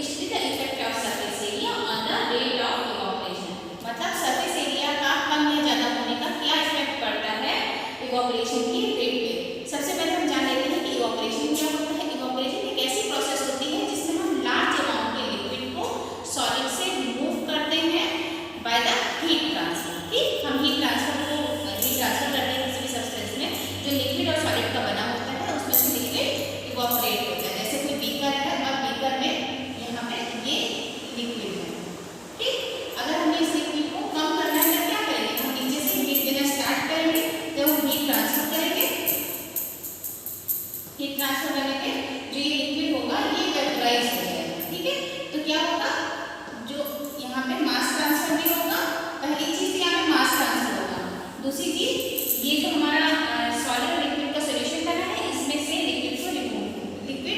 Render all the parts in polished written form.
Study the effect of surface area on the rate of evaporation, मतलब surface area का कम या ज़्यादा होने का क्या इफेक्ट पड़ता है इवैपोरेशन की रेट पे। सबसे पहले हम जान लेते हैं कि इवैपोरेशन क्या होता है। इवैपोरेशन एक ऐसी प्रोसेस होती है जिसमें हम लार्ज अमाउंट के लिक्विड को सॉलिड से रिमूव करते हैं बाय द हीट ट्रांसफर। ठीक, हम हीट ट्रांसफर करते हैं किसी भी सब्सटेंस में, जो लिक्विड और सॉलिड का बना होता है उसमें से लिक्विड इवैपोरेट होता है। जैसे कोई बीकर है और बीकर में यहाँ पे ये लिक्विड है। ठीक, अगर हमें इस लिक्विड को कम करना है तो क्या करेंगे, हम नीचे से हीट देना स्टार्ट करेंगे, जब हम हीट ट्रांसफर करेंगे, हीट ट्रांसफर करने पे जो ये लिक्विड होगा ये वेपराइज हो जाएगा। ठीक है, तो क्या होगा, जो यहाँ पे मास ट्रांसफर भी होगा, पहली चीज यहाँ पे मास ट्रांसफर होगा, दूसरी चीज ये जो हमारा सॉलिड और लिक्विड का सॉल्यूशन बना है इसमें से लिक्विड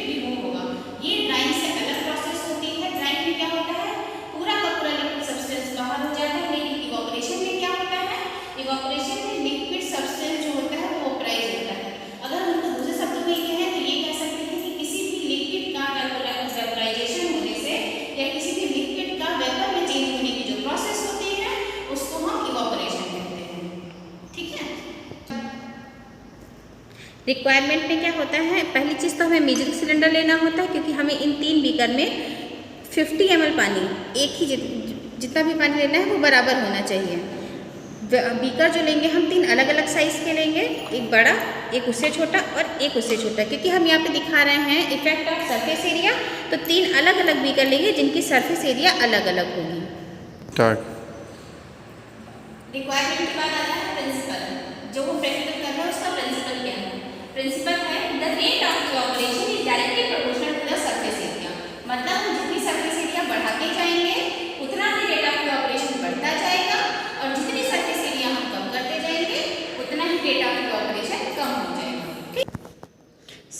रिमूव होगा। ये ड्राइंग से अलग प्रोसेस होती है। ड्राइंग में क्या होता है, पूरा का पूरा लिक्विड सब्सटेंस बाहर हो जाता है, लेकिन इवैपोरेशन में क्या होता है, इवैपोरेशन में लिक्विड सब्सटेंस जो होता है वो वेपराइज होता है। अगर हम उनको दूसरे शब्दों में कहें तो ये कह सकते हैं कि किसी भी लिक्विड का वेपराइजेशन होने से या किसी भी लिक्विड का वेपर में चेंज होने की जो प्रोसेस होती है उसको हम इवैपोरेशन कहते हैं। ठीक है, रिक्वायरमेंट में क्या होता है, पहली चीज़ तो हमें मेजरिंग सिलेंडर लेना होता है, क्योंकि हमें इन 3 बीकर में 50 ml पानी, एक ही जितना भी पानी लेना है वो बराबर होना चाहिए। बीकर जो लेंगे हम 3 अलग अलग साइज़ के लेंगे, एक बड़ा, एक उससे छोटा और एक उससे छोटा, क्योंकि हम यहाँ पे दिखा रहे हैं इफेक्ट ऑफ सरफेस एरिया, तो 3 अलग अलग बीकर लेंगे जिनकी सरफेस एरिया अलग अलग होगी। रिक्वायरमेंट के बाद आता है प्रिंसिपल, जो वो प्रैक्टिकल कर रहा है उसका प्रिंसिपल क्या है। प्रिंसिपल है the rate of evaporation is directly proportional to the surface area, मतलब हम जितनी सरफेस एरिया बढ़ाते जाएंगे उतना ही रेट ऑफ इवैपोरेशन बढ़ता जाएगा, और जितनी सरफेस एरिया हम कम करते जाएंगे उतना ही रेट ऑफ इवैपोरेशन कम हो जाएगा।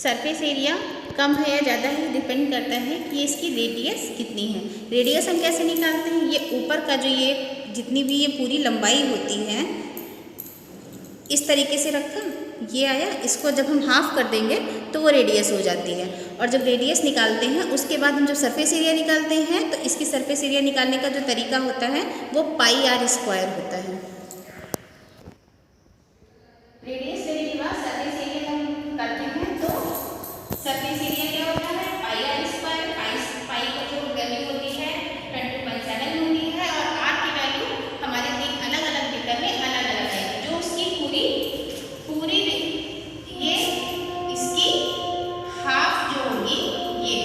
सरफेस एरिया कम है या ज़्यादा ही डिपेंड करता है कि इसकी रेडियस कितनी है। रेडियस हम कैसे निकालते हैं, ये ऊपर का जो ये जितनी भी ये पूरी लंबाई होती है इस तरीके से रखा, ये आया, इसको जब हम हाफ कर देंगे तो वो रेडियस हो जाती है, और जब रेडियस निकालते हैं उसके बाद हम जब सरफेस एरिया निकालते हैं तो इसकी सरफेस एरिया निकालने का जो तरीका होता है वो πr² होता है। रेडियस लेने के बाद सरफेस एरिया हम करते हैं तो सरफेस एरिया क्या होता है πr², पाई का जो वैल्यू होती है 20.7 होती है, और r की वैल्यू हमारे 3 अलग अलग बीकर में अलग अलग है, जो उसकी पूरी ये इसकी हाफ जो होगी, ये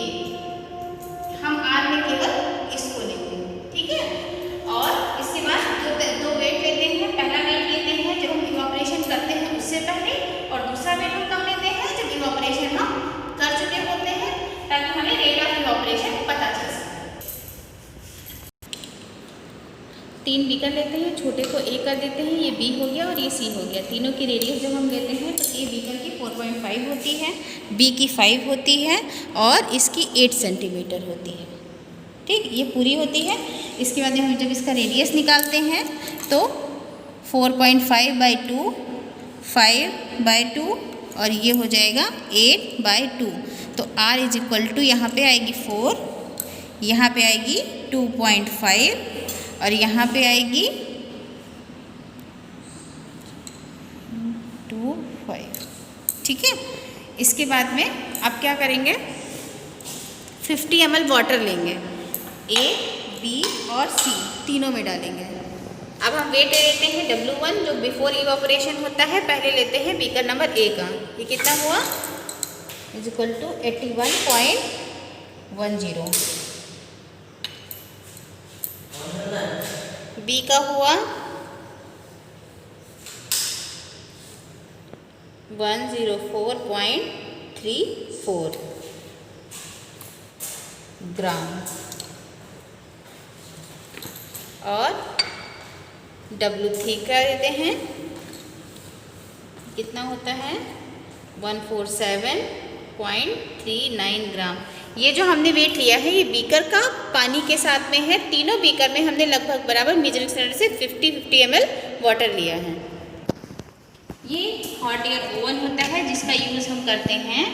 हम r में केवल इसको लेते हैं। ठीक है, और इसके बाद दो वेट लेते हैं, पहला वेट लेते हैं जब हम इवैपोरेशन करते हैं उससे पहले, और दूसरा वेट हम कब लेते हैं जब इवैपोरेशन हम कर चुके होते हैं, ताकि हमें रेट ऑफ इवैपोरेशन पता चल सके। 3 बीकर लेते हैं, छोटे को A कर देते हैं, ये B हो गया और ये C हो गया। तीनों की रेडियस जब हम लेते हैं तो A बीकर की 4.5 होती है, B की 5 होती है और इसकी 8 सेंटीमीटर होती है। ठीक, ये पूरी होती है। इसके बाद हम जब इसका रेडियस निकालते हैं तो 4.5/2, 5/2 और ये हो जाएगा 8/2, तो R = यहाँ पे आएगी 4, यहाँ पे आएगी 2.5 और यहाँ पे आएगी 2.5। ठीक है, इसके बाद में आप क्या करेंगे, 50 ml वाटर लेंगे, A, B और C तीनों में डालेंगे। अब हम वेट ले लेते हैं W1 जो बिफोर इवैपोरेशन होता है, पहले लेते हैं बीकर नंबर A का, ये कितना हुआ = 81.10, B का हुआ 104.34 ग्राम, और W3 का देते हैं, कितना होता है 147.39 ग्राम। ये जो हमने वेट लिया है ये बीकर का पानी के साथ में है, तीनों बीकर में हमने लगभग बराबर मेजरिंग सिलेंडर से 50 ml वाटर लिया है। ये हॉट एयर ओवन होता है जिसका यूज़ हम करते हैं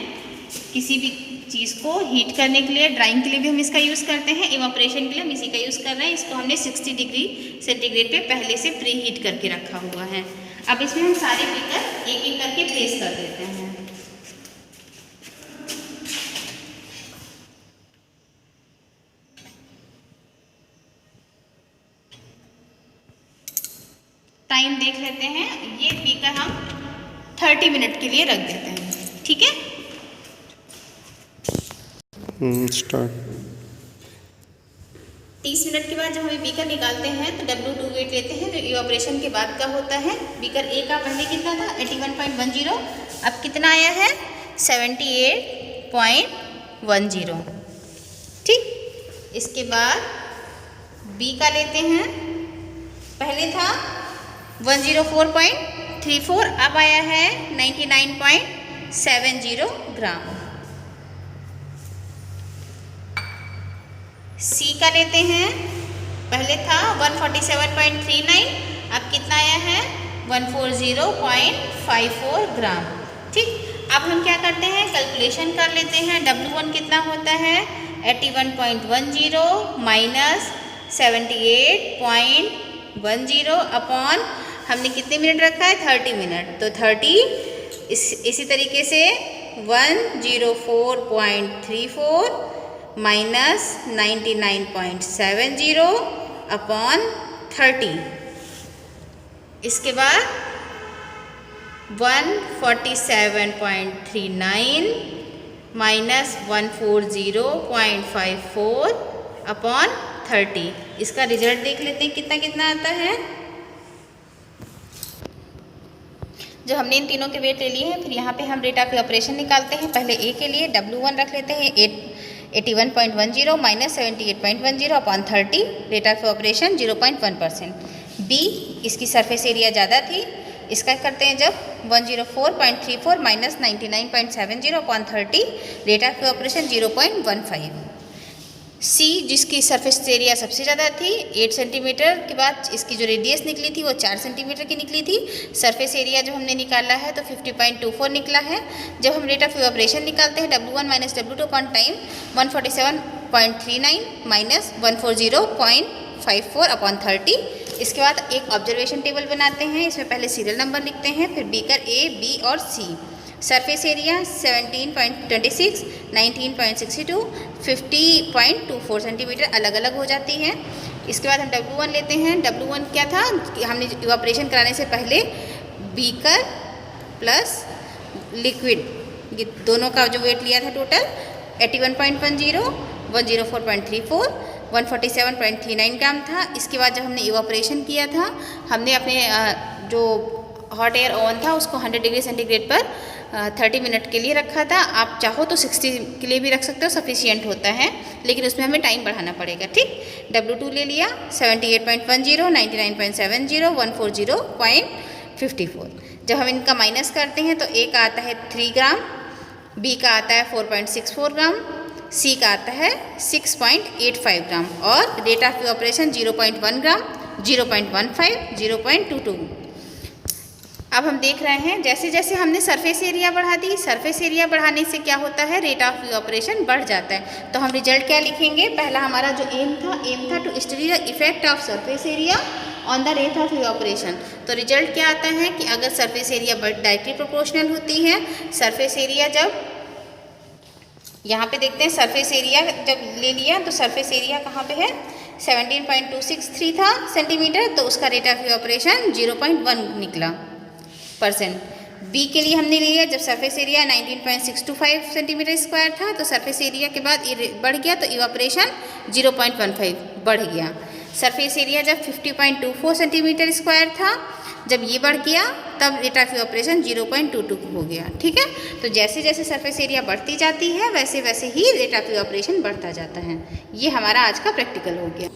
किसी भी चीज़ को हीट करने के लिए, ड्राइंग के लिए भी हम इसका यूज़ करते हैं, इवापोरेशन के लिए हम इसी का यूज़ कर रहे हैं। इसको हमने 60 डिग्री सेंटीग्रेड पे पहले से प्री हीट करके रखा हुआ है। अब इसमें हम सारे बीकर एक एक करके प्लेस कर देते हैं। टाइम देख लेते हैं। ये बीकर हम 30 मिनट के लिए रख देते हैं। ठीक है, स्टार्ट। 30 मिनट के बाद जब हम बीकर निकालते हैं तो W2 वेट लेते हैं, जो इवापोरेशन के बाद का होता है। बीकर ए का पहले कितना था 81.10, अब कितना आया है 78.10। ठीक, इसके बाद बी का लेते हैं, पहले था 104.34, अब आया है 99.70 ग्राम। सी का लेते हैं, पहले था 147.39, अब कितना आया है 140.54 ग्राम। ठीक, अब हम क्या करते हैं, कैलकुलेशन कर लेते हैं। W1 कितना होता है 81.10 माइनस 78.10 अपॉन हमने कितने मिनट रखा है 30 मिनट, तो 30 इसी तरीके से 104.34 माइनस 99.70 अपॉन 30, इसके बाद 147.39 माइनस 140.54 अपॉन 30। इसका रिजल्ट देख लेते हैं कितना कितना आता है। जो हमने इन तीनों के वेट ले लिए हैं, फिर यहाँ पे हम रेट ऑफ इवापोरेशन निकालते हैं। पहले ए के लिए W1 रख लेते हैं 81.10 minus 78.10 upon 30, rate of evaporation 0.1%। B, इसकी सरफेस एरिया ज़्यादा थी, इसका करते हैं जब 104.34 minus 99.70 upon 30, rate of evaporation 0.15। C, जिसकी सरफेस एरिया सबसे ज़्यादा थी 8 सेंटीमीटर के बाद इसकी जो रेडियस निकली थी वो 4 सेंटीमीटर की निकली थी। सरफेस एरिया जो हमने निकाला है तो 50.24 निकला है। जब हम रेट ऑफ इवापोरेशन निकालते हैं W1 minus W2 upon time 147.39 minus 140.54 upon 30। इसके बाद एक ऑब्जर्वेशन टेबल बनाते हैं, इसमें पहले सीरियल नंबर लिखते हैं, फिर बीकर ए, बी और सी। सरफेस एरिया 17.26, 19.62, 50.24 सेंटीमीटर अलग अलग हो जाती हैं। इसके बाद हम W1 लेते हैं। W1 क्या था कि हमने इवापोरेशन कराने से पहले बीकर प्लस लिक्विड, ये दोनों का जो वेट लिया था टोटल 81.10, 104.34, 147.39 ग्राम था। इसके बाद जब हमने इवापोरेशन किया था, हमने अपने जो हॉट एयर ओवन था उसको 100 डिग्री सेंटीग्रेड पर 30 मिनट के लिए रखा था। आप चाहो तो 60 के लिए भी रख सकते हो, सफिशियंट होता है, लेकिन उसमें हमें टाइम बढ़ाना पड़ेगा। ठीक, W2 ले लिया 78.10, 99.70, 140.54। जब हम इनका माइनस करते हैं तो ए का आता है 3 ग्राम, बी का आता है 4.64 ग्राम, सी का आता है 6.85 ग्राम और रेट ऑफ इवापोरेशन 0.1 ग्राम, 0.15, 0.22। अब हम देख रहे हैं जैसे जैसे हमने सरफेस एरिया बढ़ा दी, सरफेस एरिया बढ़ाने से क्या होता है, रेट ऑफ इवापोरेशन बढ़ जाता है। तो हम रिजल्ट क्या लिखेंगे, पहला हमारा जो एम था to study the effect of surface area on the rate of evaporation. तो रिजल्ट क्या आता है कि अगर सरफेस एरिया डायरेक्टली प्रोपोर्शनल होती है, सरफेस एरिया जब यहाँ पे देखते हैं सरफेस एरिया जब ले लिया तो सरफेस एरिया कहाँ पे है 17.263 था सेंटीमीटर, तो उसका रेट ऑफ इवापोरेशन 0.1 निकला %। बी के लिए हमने लिया जब सरफेस एरिया 19.625 सेंटीमीटर स्क्वायर था, तो सरफेस एरिया के बाद बढ़ गया तो इवापोरेशन 0.15 बढ़ गया। सरफेस एरिया जब 50.24 सेंटीमीटर स्क्वायर था, जब ये बढ़ गया तब रेट ऑफ इवापोरेशन 0.22 हो गया। ठीक है, तो जैसे जैसे सरफेस एरिया बढ़ती जाती है वैसे वैसे ही रेट ऑफ इवापोरेशन बढ़ता जाता है। ये हमारा आज का प्रैक्टिकल हो गया।